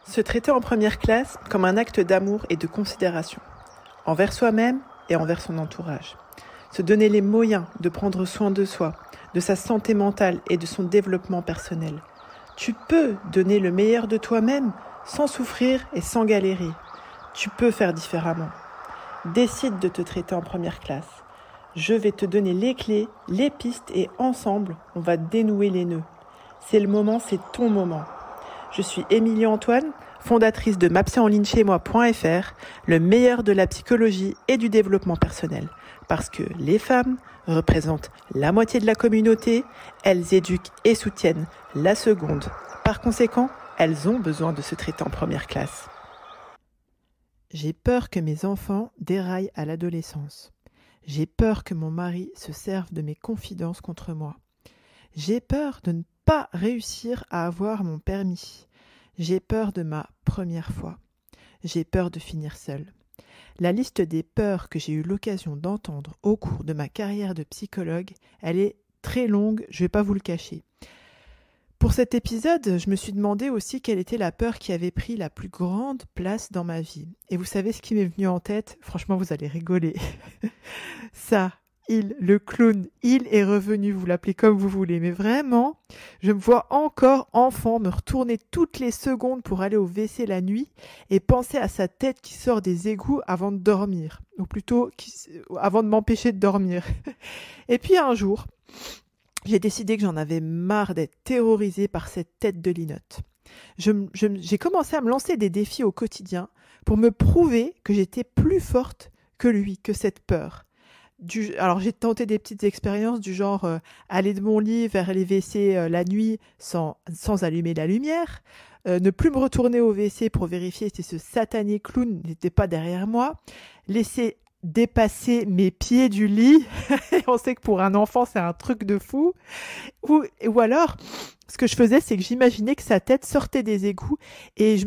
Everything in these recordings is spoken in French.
Se traiter en première classe comme un acte d'amour et de considération, envers soi-même et envers son entourage. Se donner les moyens de prendre soin de soi, de sa santé mentale et de son développement personnel. Tu peux donner le meilleur de toi-même sans souffrir et sans galérer. Tu peux faire différemment. Décide de te traiter en première classe. Je vais te donner les clés, les pistes et ensemble, on va dénouer les nœuds. C'est le moment, c'est ton moment. Je suis Émilie Antoine, fondatrice de mapsyenligne-chez-moi.fr, le meilleur de la psychologie et du développement personnel. Parce que les femmes représentent la moitié de la communauté, elles éduquent et soutiennent la seconde. Par conséquent, elles ont besoin de se traiter en première classe. J'ai peur que mes enfants déraillent à l'adolescence. J'ai peur que mon mari se serve de mes confidences contre moi. J'ai peur de ne pas réussir à avoir mon permis. J'ai peur de ma première fois. J'ai peur de finir seule. La liste des peurs que j'ai eu l'occasion d'entendre au cours de ma carrière de psychologue, elle est très longue, je ne vais pas vous le cacher. Pour cet épisode, je me suis demandé aussi quelle était la peur qui avait pris la plus grande place dans ma vie. Et vous savez ce qui m'est venu en tête? Franchement, vous allez rigoler. Ça, le clown, il est revenu, vous l'appelez comme vous voulez. Mais vraiment, je me vois encore enfant me retourner toutes les secondes pour aller au WC la nuit et penser à sa tête qui sort des égouts avant de dormir. Ou plutôt, avant de m'empêcher de dormir. Et puis un jour, j'ai décidé que j'en avais marre d'être terrorisée par cette tête de linotte. J'ai commencé à me lancer des défis au quotidien pour me prouver que j'étais plus forte que lui, que cette peur. Alors j'ai tenté des petites expériences du genre aller de mon lit vers les WC la nuit sans allumer la lumière, ne plus me retourner au WC pour vérifier si ce satané clown n'était pas derrière moi, laisser dépasser mes pieds du lit. On sait que pour un enfant c'est un truc de fou. Ou alors ce que je faisais, c'est que j'imaginais que sa tête sortait des égouts et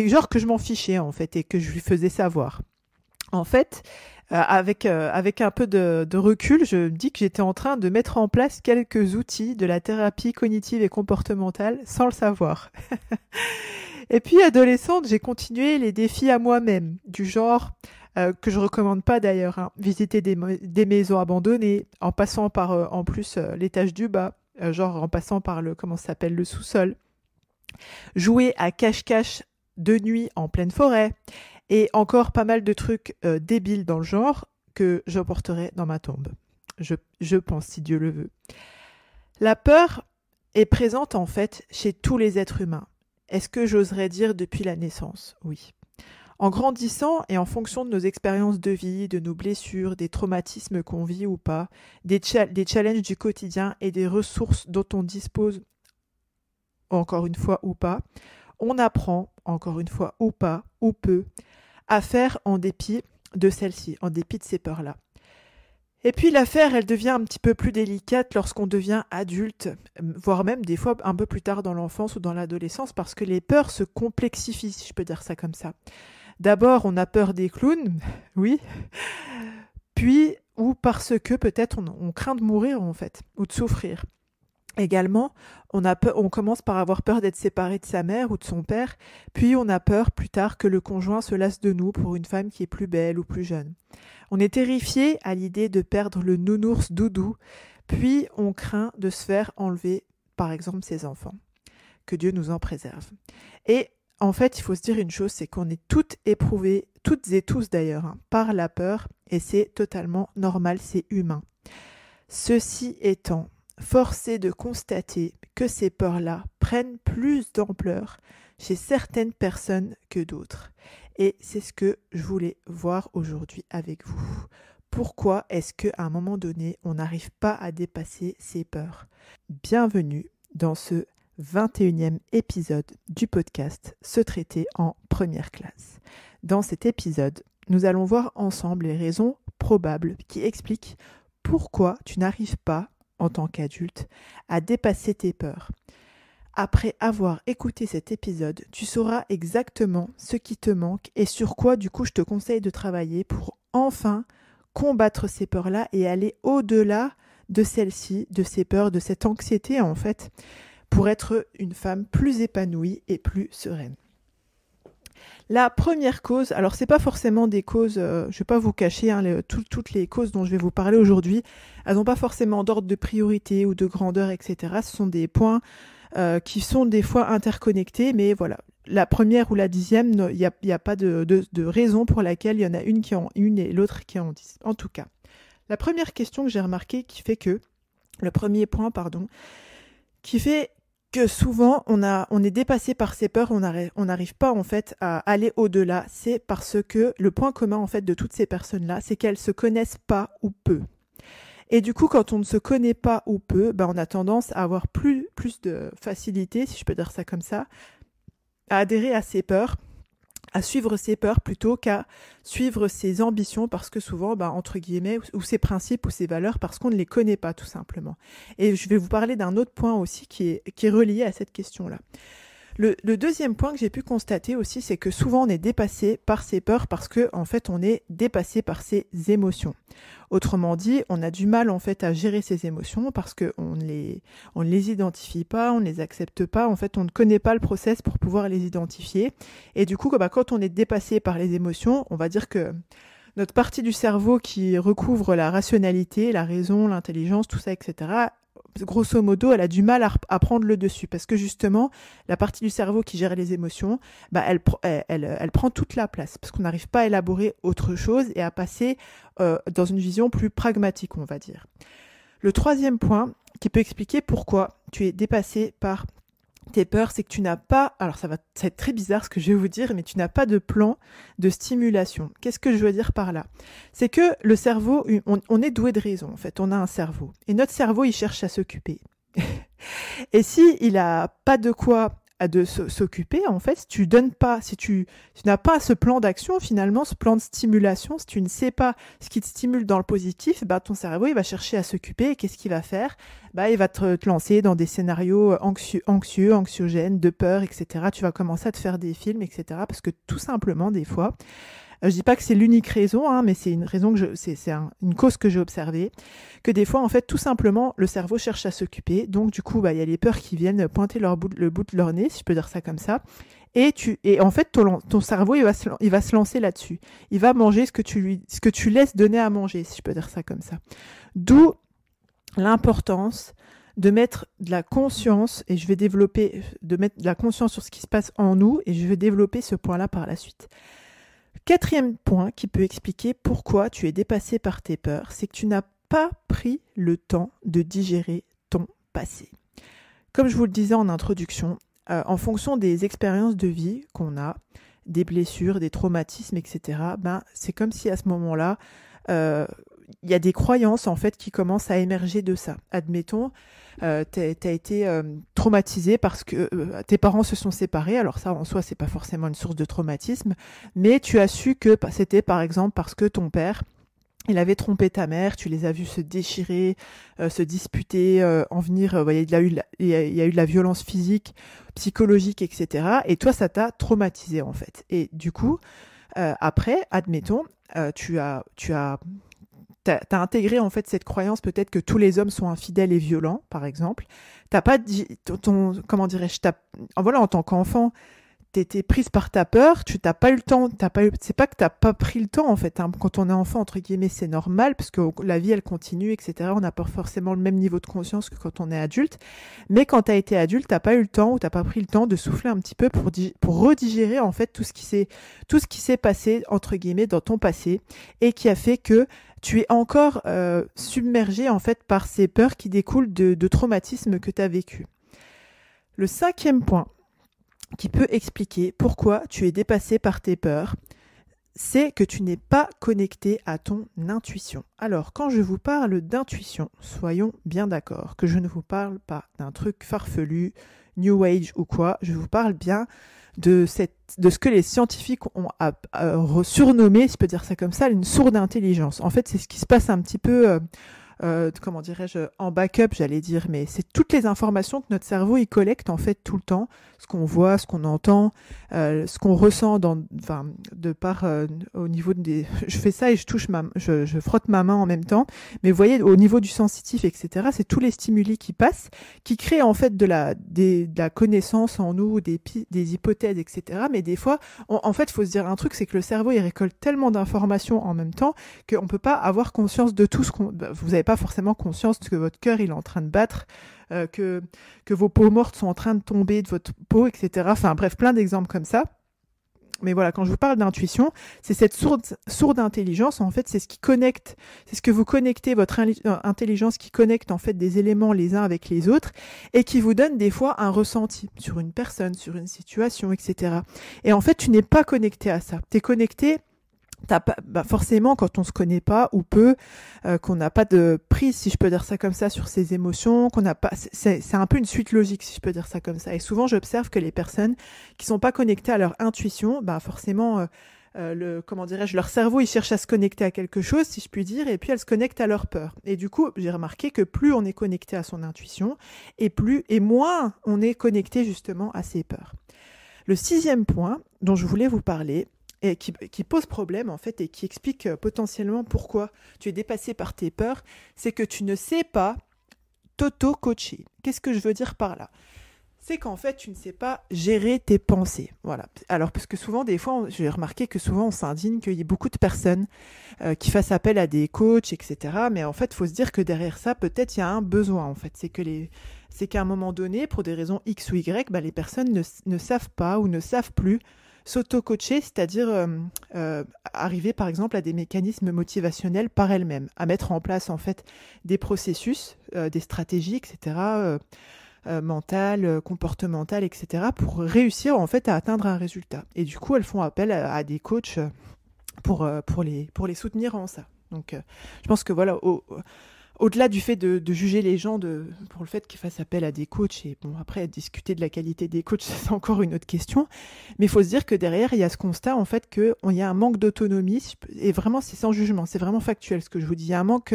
genre que je m'en fichais en fait et que je lui faisais savoir. En fait, avec un peu de recul, je me dis que j'étais en train de mettre en place quelques outils de la thérapie cognitive et comportementale sans le savoir. Et puis, adolescente, j'ai continué les défis à moi-même, du genre, que je recommande pas d'ailleurs, hein, visiter des maisons abandonnées, en passant par, en plus, l'étage du bas, genre en passant par le sous-sol. Jouer à cache-cache de nuit en pleine forêt. Et encore pas mal de trucs débiles dans le genre que j'emporterai dans ma tombe. Je pense, si Dieu le veut. La peur est présente en fait chez tous les êtres humains. Est-ce que j'oserais dire depuis la naissance? Oui. En grandissant et en fonction de nos expériences de vie, de nos blessures, des traumatismes qu'on vit ou pas, des challenges du quotidien et des ressources dont on dispose, encore une fois ou pas, on apprend, encore une fois ou pas, ou peu, à faire en dépit de celle-ci, en dépit de ces peurs-là. Et puis l'affaire, elle devient un petit peu plus délicate lorsqu'on devient adulte, voire même des fois un peu plus tard dans l'enfance ou dans l'adolescence, parce que les peurs se complexifient, si je peux dire ça comme ça. D'abord, on a peur des clowns, oui, puis, ou parce que peut-être on craint de mourir en fait, ou de souffrir. Également, on commence par avoir peur d'être séparé de sa mère ou de son père, puis on a peur plus tard que le conjoint se lasse de nous pour une femme qui est plus belle ou plus jeune. On est terrifié à l'idée de perdre le nounours doudou, puis on craint de se faire enlever, par exemple, ses enfants. Que Dieu nous en préserve. Et en fait, il faut se dire une chose, c'est qu'on est toutes éprouvées, toutes et tous d'ailleurs, hein, par la peur, et c'est totalement normal, c'est humain. Ceci étant, force est de constater que ces peurs-là prennent plus d'ampleur chez certaines personnes que d'autres. Et c'est ce que je voulais voir aujourd'hui avec vous. Pourquoi est-ce qu'à un moment donné, on n'arrive pas à dépasser ces peurs? Bienvenue dans ce 21e épisode du podcast Se traiter en première classe. Dans cet épisode, nous allons voir ensemble les raisons probables qui expliquent pourquoi tu n'arrives pas en tant qu'adulte, à dépasser tes peurs. Après avoir écouté cet épisode, tu sauras exactement ce qui te manque et sur quoi, du coup, je te conseille de travailler pour enfin combattre ces peurs-là et aller au-delà de celles-ci, de ces peurs, de cette anxiété, en fait, pour être une femme plus épanouie et plus sereine. La première cause, alors c'est pas forcément des causes, je vais pas vous cacher, toutes les causes dont je vais vous parler aujourd'hui, elles n'ont pas forcément d'ordre de priorité ou de grandeur, etc. Ce sont des points qui sont des fois interconnectés, mais voilà. La première ou la 10e, il n'y a pas de raison pour laquelle il y en a une qui en une et l'autre qui en 10. En tout cas, la première question que j'ai remarquée le premier point, qui fait que souvent on est dépassé par ces peurs, on n'arrive pas en fait à aller au-delà, c'est parce que le point commun en fait de toutes ces personnes-là, c'est qu'elles se connaissent pas ou peu. Et du coup, quand on ne se connaît pas ou peu, on a tendance à avoir plus de facilité, si je peux dire ça comme ça, à adhérer à ses peurs, à suivre ses peurs plutôt qu'à suivre ses ambitions parce que souvent, entre guillemets, ou ses principes ou ses valeurs, parce qu'on ne les connaît pas tout simplement. Et je vais vous parler d'un autre point aussi qui est relié à cette question-là. Le deuxième point que j'ai pu constater aussi, c'est que souvent on est dépassé par ses peurs parce que en fait on est dépassé par ses émotions. Autrement dit, on a du mal en fait à gérer ses émotions parce que on ne les identifie pas, on ne les accepte pas. En fait, on ne connaît pas le process pour pouvoir les identifier. Et du coup, quand on est dépassé par les émotions, on va dire que notre partie du cerveau qui recouvre la rationalité, la raison, l'intelligence, tout ça, etc., grosso modo, elle a du mal à prendre le dessus parce que justement, la partie du cerveau qui gère les émotions, elle prend toute la place parce qu'on n'arrive pas à élaborer autre chose et à passer dans une vision plus pragmatique, on va dire. Le troisième point qui peut expliquer pourquoi tu es dépassé par tes peurs, c'est que tu n'as pas, alors ça va être très bizarre ce que je vais vous dire, mais tu n'as pas de plan de stimulation. Qu'est-ce que je veux dire par là? C'est que le cerveau, on est doué de raison en fait, on a un cerveau. Et notre cerveau, il cherche à s'occuper. Et si il a pas de quoi de s'occuper, en fait, si tu n'as pas ce plan d'action, finalement, ce plan de stimulation, si tu ne sais pas ce qui te stimule dans le positif, ton cerveau, il va chercher à s'occuper et qu'est-ce qu'il va faire? Il va te lancer dans des scénarios anxiogènes, de peur, etc. Tu vas commencer à te faire des films, etc. Parce que tout simplement, des fois, je dis pas que c'est l'unique raison, mais c'est une raison une cause que j'ai observée, que des fois, en fait, tout simplement, le cerveau cherche à s'occuper. Donc, du coup, il y a les peurs qui viennent pointer le bout de leur nez, si je peux dire ça comme ça. Et en fait, ton cerveau, il va se lancer là-dessus. Il va manger ce que tu laisses donner à manger, si je peux dire ça comme ça. D'où l'importance de mettre de la conscience, et de mettre de la conscience sur ce qui se passe en nous, et je vais développer ce point-là par la suite. Quatrième point qui peut expliquer pourquoi tu es dépassé par tes peurs, c'est que tu n'as pas pris le temps de digérer ton passé. Comme je vous le disais en introduction, en fonction des expériences de vie qu'on a, des blessures, des traumatismes, etc., c'est comme si à ce moment-là, il y a des croyances en fait qui commencent à émerger de ça. Admettons, t'as été traumatisé parce que tes parents se sont séparés. Alors ça, en soi, c'est pas forcément une source de traumatisme, mais tu as su que c'était par exemple parce que ton père, il avait trompé ta mère, tu les as vus se déchirer, se disputer, en venir. Il y a eu de la violence physique, psychologique, etc. Et toi, ça t'a traumatisé en fait. Et du coup, après, admettons, t'as intégré en fait cette croyance peut-être que tous les hommes sont infidèles et violents, par exemple. T'as pas dit comment dirais-je, en tant qu'enfant, t'étais prise par ta peur, tu t'as pas eu le temps, c'est pas que t'as pas pris le temps en fait. Quand on est enfant entre guillemets, c'est normal parce que la vie elle continue, etc. On n'a pas forcément le même niveau de conscience que quand on est adulte. Mais quand t'as été adulte, t'as pas eu le temps ou t'as pas pris le temps de souffler un petit peu pour redigérer en fait tout ce qui s'est passé entre guillemets dans ton passé et qui a fait que tu es encore submergé en fait par ces peurs qui découlent de traumatismes que tu as vécu. Le cinquième point qui peut expliquer pourquoi tu es dépassé par tes peurs, c'est que tu n'es pas connecté à ton intuition. Alors, quand je vous parle d'intuition, soyons bien d'accord que je ne vous parle pas d'un truc farfelu, New Age ou quoi, je vous parle bien de ce que les scientifiques ont surnommé, si je peux dire ça comme ça, une sourde intelligence. En fait, c'est ce qui se passe un petit peu comment dirais-je, en backup, j'allais dire, mais c'est toutes les informations que notre cerveau il collecte en fait tout le temps, ce qu'on voit, ce qu'on entend, ce qu'on ressent de par au niveau des. Je fais ça et je frotte ma main en même temps, mais vous voyez au niveau du sensitif, etc. C'est tous les stimuli qui passent, qui créent en fait de la connaissance en nous, des hypothèses, etc. Mais des fois, en fait, il faut se dire un truc, c'est que le cerveau il récolte tellement d'informations en même temps qu'on peut pas avoir conscience de tout vous n'avez pas forcément conscience que votre cœur il est en train de battre, que vos peaux mortes sont en train de tomber de votre peau, etc. Enfin bref, plein d'exemples comme ça. Mais voilà, quand je vous parle d'intuition, c'est cette sourde intelligence, en fait, c'est ce qui connecte, c'est ce que vous connectez, votre intelligence qui connecte en fait des éléments les uns avec les autres et qui vous donne des fois un ressenti sur une personne, sur une situation, etc. Et en fait, tu n'es pas connecté à ça. Tu es connecté. Forcément, quand on se connaît pas ou peu, qu'on n'a pas de prise, si je peux dire ça comme ça, sur ses émotions, qu'on n'a pas, c'est un peu une suite logique, si je peux dire ça comme ça. Et souvent, j'observe que les personnes qui sont pas connectées à leur intuition, forcément, comment dirais-je, leur cerveau, il cherche à se connecter à quelque chose, si je puis dire, et puis elles se connectent à leur peur. Et du coup, j'ai remarqué que plus on est connecté à son intuition, et moins on est connecté justement à ses peurs. Le 6e point dont je voulais vous parler, et qui pose problème en fait et qui explique potentiellement pourquoi tu es dépassé par tes peurs, c'est que tu ne sais pas t'auto-coacher. Qu'est-ce que je veux dire par là ? C'est qu'en fait, tu ne sais pas gérer tes pensées. Voilà. Alors, parce que souvent, des fois, j'ai remarqué que souvent, on s'indigne qu'il y ait beaucoup de personnes qui fassent appel à des coachs, etc. Mais en fait, il faut se dire que derrière ça, peut-être, il y a un besoin, en fait. C'est qu'à un moment donné, pour des raisons X ou Y, les personnes ne savent pas ou ne savent plus s'auto-coacher, c'est-à-dire arriver par exemple à des mécanismes motivationnels par elles-mêmes, à mettre en place en fait des processus, des stratégies, etc., mentales, comportementales, etc., pour réussir en fait à atteindre un résultat. Et du coup, elles font appel à des coachs pour les soutenir en ça. Donc, je pense que voilà, au-delà du fait de juger les gens pour le fait qu'ils fassent appel à des coachs, et bon, après, discuter de la qualité des coachs, c'est encore une autre question, mais il faut se dire que derrière, il y a ce constat, en fait, qu'il y a un manque d'autonomie, et vraiment, c'est sans jugement, c'est vraiment factuel ce que je vous dis, il y a un manque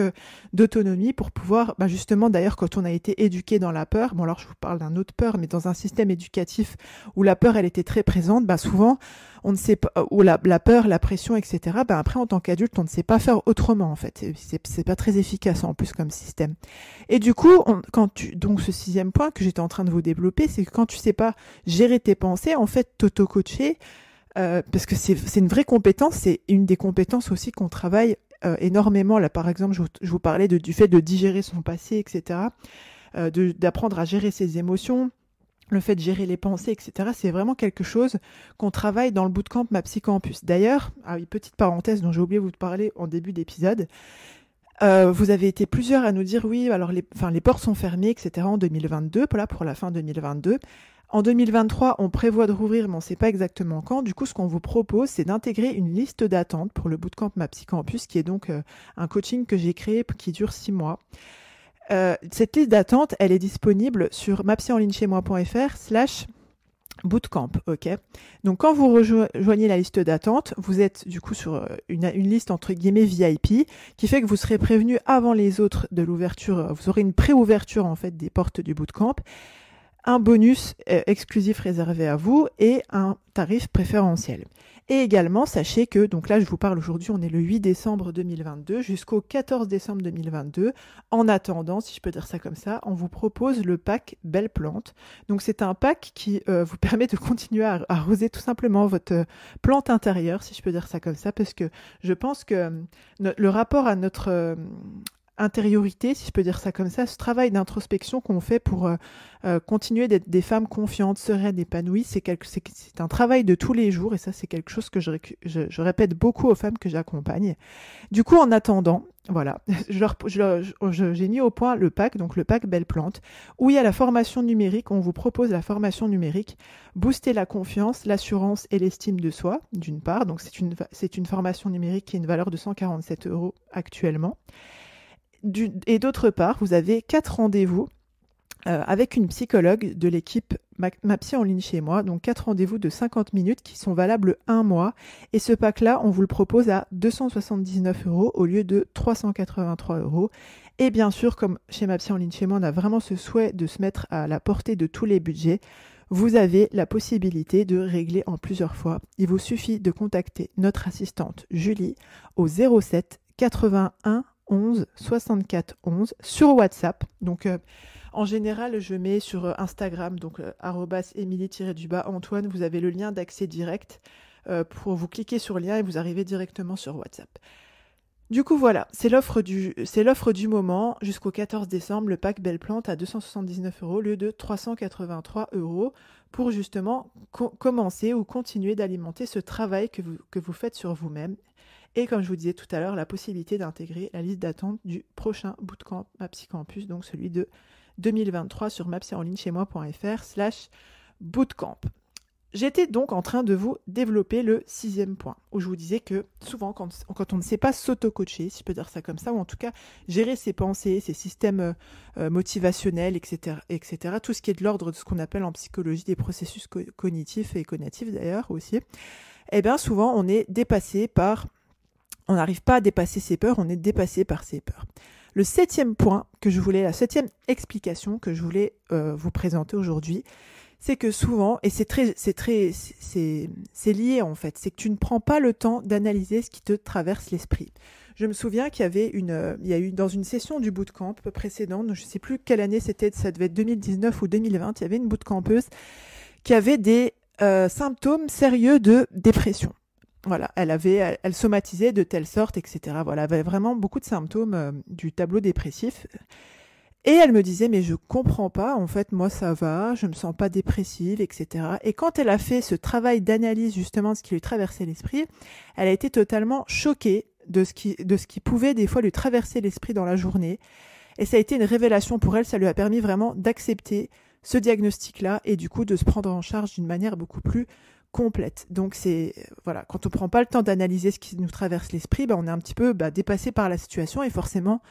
d'autonomie pour pouvoir, justement, d'ailleurs, quand on a été éduqué dans la peur, bon, alors je vous parle d'un autre peur, mais dans un système éducatif où la peur, elle était très présente, souvent, on ne sait pas, ou la peur, la pression, etc., après, en tant qu'adulte, on ne sait pas faire autrement, en fait, c'est pas très efficace, en plus, comme système. Et du coup, donc ce 6e point que j'étais en train de vous développer, c'est que quand tu sais pas gérer tes pensées, en fait, t'auto-coacher, parce que c'est une vraie compétence, c'est une des compétences aussi qu'on travaille énormément. Là, par exemple, je vous parlais du fait de digérer son passé, etc., d'apprendre à gérer ses émotions, le fait de gérer les pensées, etc., c'est vraiment quelque chose qu'on travaille dans le bootcamp Ma Psy Campus. D'ailleurs, petite parenthèse dont j'ai oublié de vous parler en début d'épisode, vous avez été plusieurs à nous dire oui, alors les portes sont fermées, etc. en 2022, pour la fin 2022. En 2023, on prévoit de rouvrir, mais on ne sait pas exactement quand. Du coup, ce qu'on vous propose, c'est d'intégrer une liste d'attente pour le bootcamp Ma Psy Campus, qui est donc un coaching que j'ai créé qui dure 6 mois. Cette liste d'attente, elle est disponible sur mapsyenlinchez-moi.fr/bootcamp, ok. Donc quand vous rejoignez la liste d'attente, vous êtes du coup sur une liste entre guillemets VIP, qui fait que vous serez prévenu avant les autres de l'ouverture. Vous aurez une pré-ouverture en fait des portes du bootcamp, un bonus exclusif réservé à vous et un tarif préférentiel. Et également, sachez que, donc là je vous parle aujourd'hui, on est le 8 décembre 2022 jusqu'au 14 décembre 2022. En attendant, si je peux dire ça comme ça, on vous propose le pack Belle Plante. Donc c'est un pack qui vous permet de continuer à arroser tout simplement votre plante intérieure, si je peux dire ça comme ça, parce que je pense que le rapport à notre intériorité, si je peux dire ça comme ça, ce travail d'introspection qu'on fait pour continuer d'être des femmes confiantes, sereines, épanouies, c'est un travail de tous les jours et ça c'est quelque chose que je répète beaucoup aux femmes que j'accompagne. Du coup, en attendant, voilà, j'ai mis au point le pack, donc le pack Belle Plante, où il y a la formation numérique, on vous propose la formation numérique, booster la confiance, l'assurance et l'estime de soi, d'une part, donc c'est une formation numérique qui a une valeur de 147 € actuellement. Et d'autre part, vous avez 4 rendez-vous avec une psychologue de l'équipe Ma Psy en ligne chez moi, donc 4 rendez-vous de 50 minutes qui sont valables 1 mois. Et ce pack-là, on vous le propose à 279 € au lieu de 383 €. Et bien sûr, comme chez Ma Psy en ligne chez moi, on a vraiment ce souhait de se mettre à la portée de tous les budgets. Vous avez la possibilité de régler en plusieurs fois. Il vous suffit de contacter notre assistante Julie au 07 81 11 64 11 sur WhatsApp. Donc, en général, je mets sur Instagram, donc @Emilie-Antoine, vous avez le lien d'accès direct pour vous cliquer sur le lien et vous arrivez directement sur WhatsApp. Du coup, voilà, c'est l'offre du moment jusqu'au 14 décembre, le pack Belle Plante à 279 € au lieu de 383 € pour justement commencer ou continuer d'alimenter ce travail que vous faites sur vous-même. Et comme je vous disais tout à l'heure, la possibilité d'intégrer la liste d'attente du prochain bootcamp Ma Psy Campus, donc celui de 2023 sur mapsyenligne-chez-moi.fr/bootcamp. J'étais donc en train de vous développer le 6e point, où je vous disais que souvent, quand on ne sait pas s'auto-coacher, si je peux dire ça comme ça, ou en tout cas gérer ses pensées, ses systèmes motivationnels, etc., tout ce qui est de l'ordre de ce qu'on appelle en psychologie des processus cognitifs et cognitifs d'ailleurs aussi, eh bien souvent on est dépassé par... On n'arrive pas à dépasser ses peurs, on est dépassé par ses peurs. Le 7e point la 7e explication que je voulais vous présenter aujourd'hui, c'est que souvent, et c'est lié en fait, c'est que tu ne prends pas le temps d'analyser ce qui te traverse l'esprit. Je me souviens qu'il y a eu dans une session du bootcamp précédente, je ne sais plus quelle année c'était, ça devait être 2019 ou 2020, il y avait une bootcampeuse qui avait des symptômes sérieux de dépression. Voilà, elle somatisait de telle sorte, etc. Voilà, elle avait vraiment beaucoup de symptômes du tableau dépressif. Et elle me disait, mais je comprends pas, en fait, moi ça va, je me sens pas dépressive, etc. Et quand elle a fait ce travail d'analyse justement de ce qui lui traversait l'esprit, elle a été totalement choquée de ce qui pouvait des fois lui traverser l'esprit dans la journée. Et ça a été une révélation pour elle, ça lui a permis vraiment d'accepter ce diagnostic-là et du coup de se prendre en charge d'une manière beaucoup plus complète. Donc voilà, quand on prend pas le temps d'analyser ce qui nous traverse l'esprit, on est un petit peu dépassé par la situation et forcément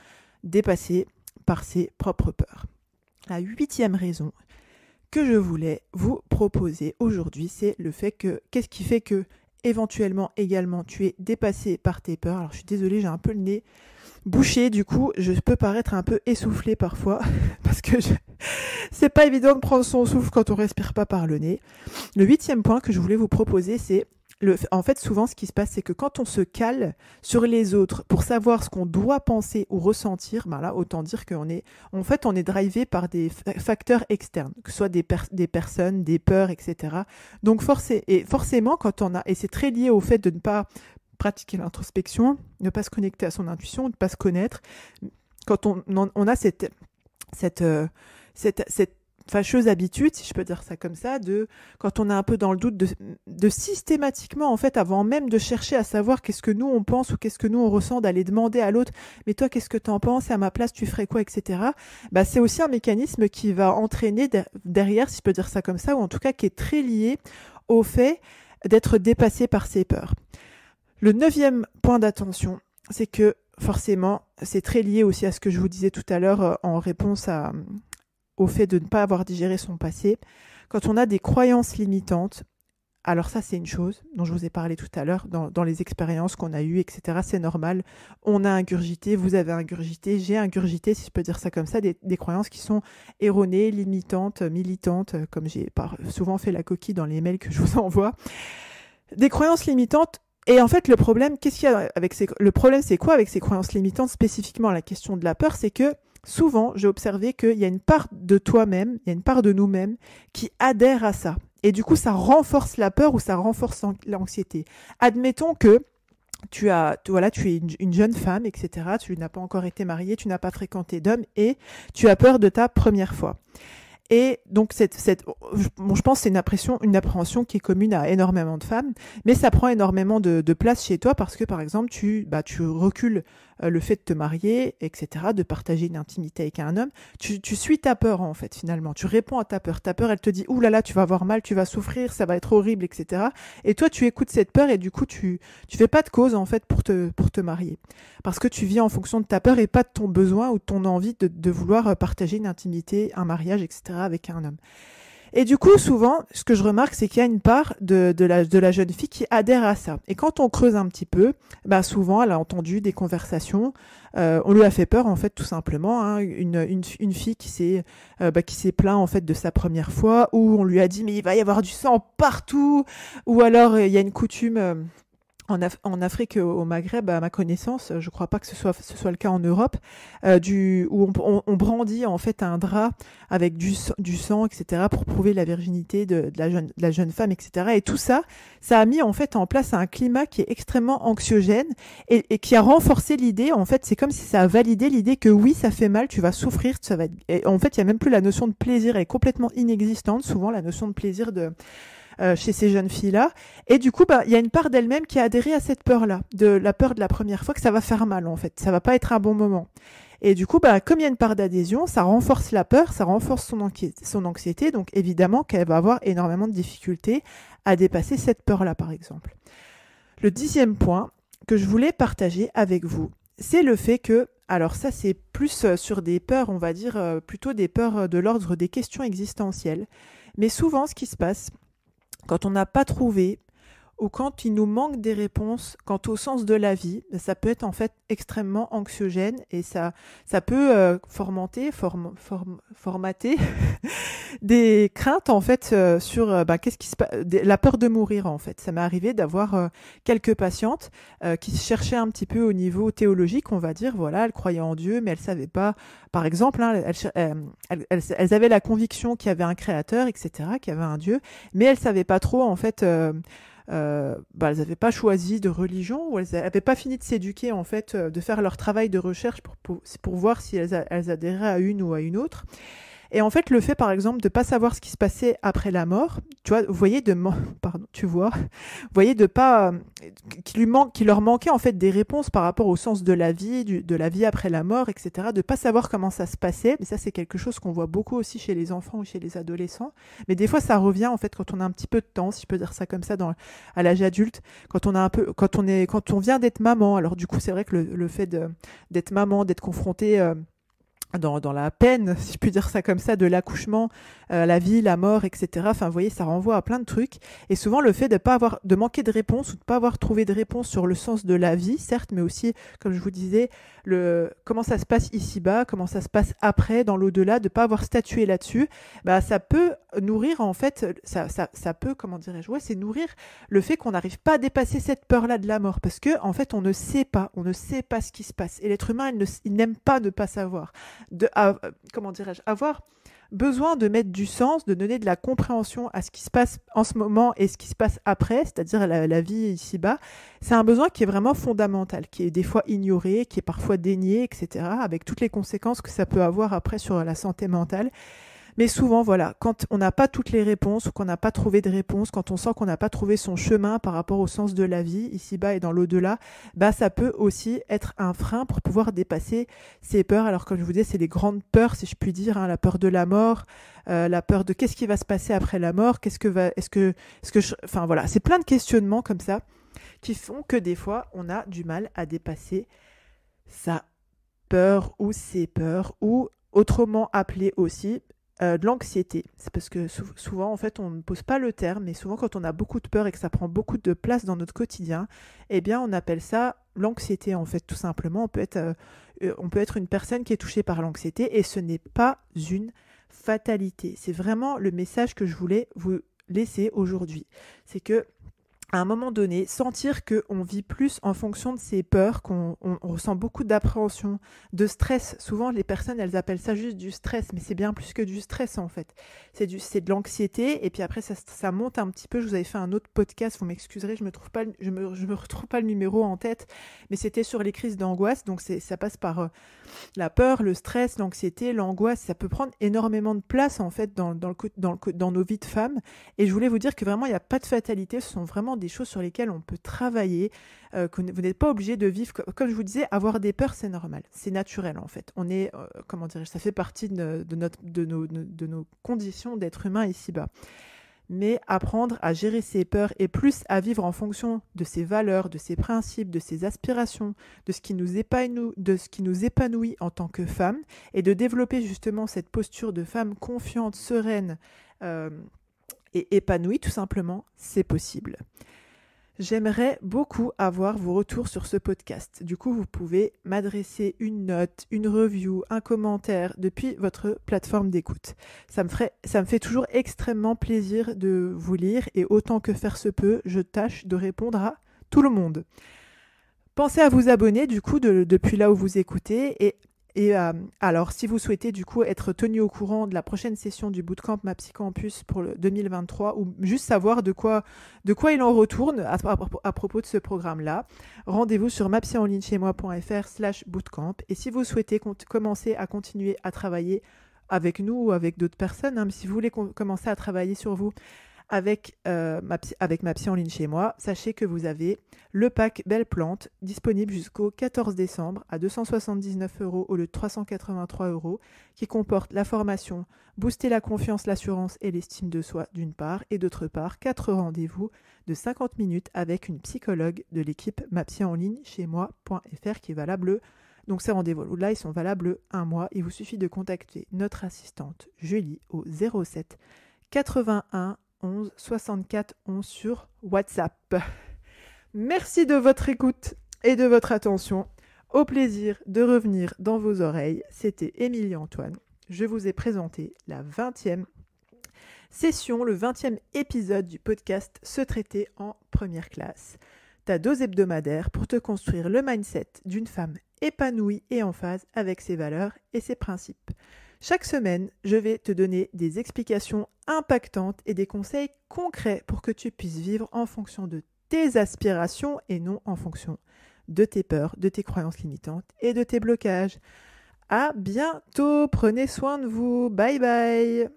dépassé par ses propres peurs. La 8e raison que je voulais vous proposer aujourd'hui, c'est le fait que, qu'est-ce qui fait que éventuellement également tu es dépassé par tes peurs. Alors je suis désolée, j'ai un peu le nez bouché, du coup je peux paraître un peu essoufflée parfois parce que c'est pas évident de prendre son souffle quand on respire pas par le nez. Le 8e point que je voulais vous proposer, c'est en fait, souvent, ce qui se passe, c'est que quand on se cale sur les autres pour savoir ce qu'on doit penser ou ressentir, là, autant dire qu'on est drivé par des facteurs externes, que ce soit des personnes, des peurs, etc. Donc, forcément, et c'est très lié au fait de ne pas pratiquer l'introspection, de ne pas se connecter à son intuition, de ne pas se connaître. Quand on a cette fâcheuse habitude, si je peux dire ça comme ça, quand on est un peu dans le doute, de systématiquement, en fait, avant même de chercher à savoir qu'est-ce que nous on pense ou qu'est-ce que nous on ressent, d'aller demander à l'autre, mais toi qu'est-ce que t'en penses, et à ma place tu ferais quoi, etc. C'est aussi un mécanisme qui va entraîner derrière, si je peux dire ça comme ça, ou en tout cas qui est très lié au fait d'être dépassé par ses peurs. Le 9e point d'attention, c'est que forcément, c'est très lié aussi à ce que je vous disais tout à l'heure en réponse au fait de ne pas avoir digéré son passé. Quand on a des croyances limitantes, alors ça c'est une chose dont je vous ai parlé tout à l'heure, dans les expériences qu'on a eues, etc. C'est normal, on a ingurgité, vous avez ingurgité, j'ai ingurgité, si je peux dire ça comme ça, des croyances qui sont erronées, limitantes, militantes, comme j'ai souvent fait la coquille dans les mails que je vous envoie. Des croyances limitantes. Et en fait, le problème, le problème, c'est quoi avec ces croyances limitantes, spécifiquement la question de la peur, c'est que souvent, j'ai observé qu'il y a une part de toi-même, il y a une part de nous-mêmes qui adhère à ça. Et du coup, ça renforce la peur ou ça renforce l'anxiété. Admettons que tu es une jeune femme, etc. Tu n'as pas encore été mariée, tu n'as pas fréquenté d'hommes et tu as peur de ta première fois. Et donc, je pense que c'est une appréhension qui est commune à énormément de femmes, mais ça prend énormément de place chez toi parce que, par exemple, tu recules le fait de te marier, etc., de partager une intimité avec un homme. Tu suis ta peur, en fait, finalement. Tu réponds à ta peur. Ta peur, elle te dit « Ouh là là, tu vas avoir mal, tu vas souffrir, ça va être horrible, etc. » Et toi, tu écoutes cette peur et du coup, tu fais pas de cause, en fait, pour te marier. Parce que tu vis en fonction de ta peur et pas de ton besoin ou de ton envie de vouloir partager une intimité, un mariage, etc., avec un homme. Et du coup, souvent, ce que je remarque, c'est qu'il y a une part de la jeune fille qui adhère à ça. Et quand on creuse un petit peu, souvent, elle a entendu des conversations. On lui a fait peur, en fait, tout simplement. Hein. Une fille qui s'est plaint, en fait, de sa première fois, où on lui a dit, mais il va y avoir du sang partout. Ou alors, il y a une coutume... En Afrique, au Maghreb, à ma connaissance, je crois pas que ce soit le cas en Europe, où on brandit en fait un drap avec du sang, etc., pour prouver la virginité de la jeune femme, etc. Et tout ça, ça a mis en fait en place un climat qui est extrêmement anxiogène et qui a renforcé l'idée. En fait, c'est comme si ça a validé l'idée que oui, ça fait mal, tu vas souffrir, et en fait, il y a même plus la notion de plaisir, elle est complètement inexistante. Souvent, la notion de plaisir chez ces jeunes filles-là. Et du coup, il y a une part d'elle-même qui a adhéré à cette peur-là, de la peur de la première fois, que ça va faire mal, en fait. Ça va pas être un bon moment. Et du coup, comme il y a une part d'adhésion, ça renforce la peur, ça renforce son anxiété. Donc, évidemment, qu'elle va avoir énormément de difficultés à dépasser cette peur-là, par exemple. Le 10e point que je voulais partager avec vous, c'est le fait que, alors ça, c'est plus sur des peurs, on va dire, plutôt des peurs de l'ordre des questions existentielles. Mais souvent, ce qui se passe, quand on n'a pas trouvé ou quand il nous manque des réponses quant au sens de la vie, ça peut être en fait extrêmement anxiogène et ça peut formater des craintes en fait sur qu'est-ce qui se passe, la peur de mourir en fait. Ça m'est arrivé d'avoir quelques patientes qui se cherchaient un petit peu au niveau théologique, on va dire, voilà, elles croyaient en Dieu, mais elles savaient pas, par exemple, hein, elles avaient la conviction qu'il y avait un créateur, etc., qu'il y avait un Dieu, mais elles savaient pas trop en fait. Elles n'avaient pas choisi de religion ou elles n'avaient pas fini de s'éduquer en fait, de faire leur travail de recherche pour voir si elles adhéraient à une ou à une autre. Et en fait, le fait, par exemple, de pas savoir ce qui se passait après la mort, vous voyez de pas qu'il leur manquait en fait des réponses par rapport au sens de la vie, de la vie après la mort, etc. De pas savoir comment ça se passait, mais ça c'est quelque chose qu'on voit beaucoup aussi chez les enfants ou chez les adolescents. Mais des fois, ça revient en fait quand on a un petit peu de temps, si je peux dire ça comme ça, à l'âge adulte, quand on vient d'être maman. Alors du coup, c'est vrai que le fait d'être maman, d'être confrontée dans la peine, si je puis dire ça comme ça, de l'accouchement, la vie, la mort, etc. Enfin, vous voyez, ça renvoie à plein de trucs. Et souvent, le fait de manquer de réponse ou de pas avoir trouvé de réponse sur le sens de la vie, certes, mais aussi, comme je vous disais, comment ça se passe ici-bas, comment ça se passe après, dans l'au-delà, de pas avoir statué là-dessus, ça peut nourrir, en fait, ça peut, comment dirais-je, c'est nourrir le fait qu'on n'arrive pas à dépasser cette peur-là de la mort, parce que, en fait, on ne sait pas ce qui se passe. Et l'être humain, il n'aime pas ne pas savoir. Avoir besoin de mettre du sens, de donner de la compréhension à ce qui se passe en ce moment et ce qui se passe après, c'est-à-dire la vie ici-bas, c'est un besoin qui est vraiment fondamental, qui est des fois ignoré, qui est parfois dénié, etc., avec toutes les conséquences que ça peut avoir après sur la santé mentale. Mais souvent, voilà, quand on n'a pas toutes les réponses ou qu'on n'a pas trouvé de réponses, quand on sent qu'on n'a pas trouvé son chemin par rapport au sens de la vie, ici-bas et dans l'au-delà, ça peut aussi être un frein pour pouvoir dépasser ces peurs. Alors, comme je vous disais, c'est les grandes peurs, si je puis dire, hein, la peur de la mort, la peur de qu'est-ce qui va se passer après la mort, enfin voilà, c'est plein de questionnements comme ça qui font que des fois, on a du mal à dépasser sa peur ou ses peurs, ou autrement appelé aussi de l'anxiété. C'est parce que souvent, en fait, on ne pose pas le terme, mais souvent, quand on a beaucoup de peur et que ça prend beaucoup de place dans notre quotidien, eh bien, on appelle ça l'anxiété, en fait, tout simplement. On peut être une personne qui est touchée par l'anxiété et ce n'est pas une fatalité. C'est vraiment le message que je voulais vous laisser aujourd'hui. C'est que à un moment donné, sentir qu'on vit plus en fonction de ses peurs, qu'on ressent beaucoup d'appréhension, de stress. Souvent, les personnes, elles appellent ça juste du stress, mais c'est bien plus que du stress, en fait. C'est de l'anxiété, et puis après, ça monte un petit peu. Je vous avais fait un autre podcast, vous m'excuserez, je me retrouve pas le numéro en tête, mais c'était sur les crises d'angoisse. Donc, ça passe par la peur, le stress, l'anxiété, l'angoisse. Ça peut prendre énormément de place, en fait, dans nos vies de femmes. Et je voulais vous dire que vraiment, il n'y a pas de fatalité. Ce sont vraiment des choses sur lesquelles on peut travailler, que vous n'êtes pas obligé de vivre. Comme je vous disais, avoir des peurs, c'est normal, c'est naturel en fait. On est, ça fait partie de nos conditions d'être humain ici-bas. mais apprendre à gérer ses peurs et plus à vivre en fonction de ses valeurs, de ses principes, de ses aspirations, de ce qui nous épanouit en tant que femme, et de développer justement cette posture de femme confiante, sereine et épanouie, tout simplement, c'est possible. J'aimerais beaucoup avoir vos retours sur ce podcast. Du coup, vous pouvez m'adresser une note, une review, un commentaire depuis votre plateforme d'écoute. Ça me fait toujours extrêmement plaisir de vous lire et autant que faire se peut, je tâche de répondre à tout le monde. Pensez à vous abonner du coup depuis là où vous écoutez alors, si vous souhaitez du coup être tenu au courant de la prochaine session du Bootcamp Ma Psy Campus pour le 2023 ou juste savoir de quoi il en retourne à propos de ce programme-là, rendez-vous sur mapsyenlignechaismoi.fr/bootcamp. Et si vous souhaitez commencer à continuer à travailler avec nous ou avec d'autres personnes, mais si vous voulez commencer à travailler sur vous avec Ma Psy en ligne chez moi, sachez que vous avez le pack Belle Plante disponible jusqu'au 14 décembre à 279 € au lieu de 383 € qui comporte la formation Booster la confiance, l'assurance et l'estime de soi d'une part et d'autre part 4 rendez-vous de 50 minutes avec une psychologue de l'équipe mapsyenlignechaismoi.fr qui est valable. Donc ces rendez-vous-là, ils sont valables 1 mois. Il vous suffit de contacter notre assistante Julie au 07 81 11 64 11 sur WhatsApp. Merci de votre écoute et de votre attention. Au plaisir de revenir dans vos oreilles. C'était Émilie Antoine. Je vous ai présenté la 20e session, le 20e épisode du podcast Se traiter en première classe. Ta dose hebdomadaire pour te construire le mindset d'une femme épanouie et en phase avec ses valeurs et ses principes. Chaque semaine, je vais te donner des explications impactantes et des conseils concrets pour que tu puisses vivre en fonction de tes aspirations et non en fonction de tes peurs, de tes croyances limitantes et de tes blocages. À bientôt, prenez soin de vous, bye bye.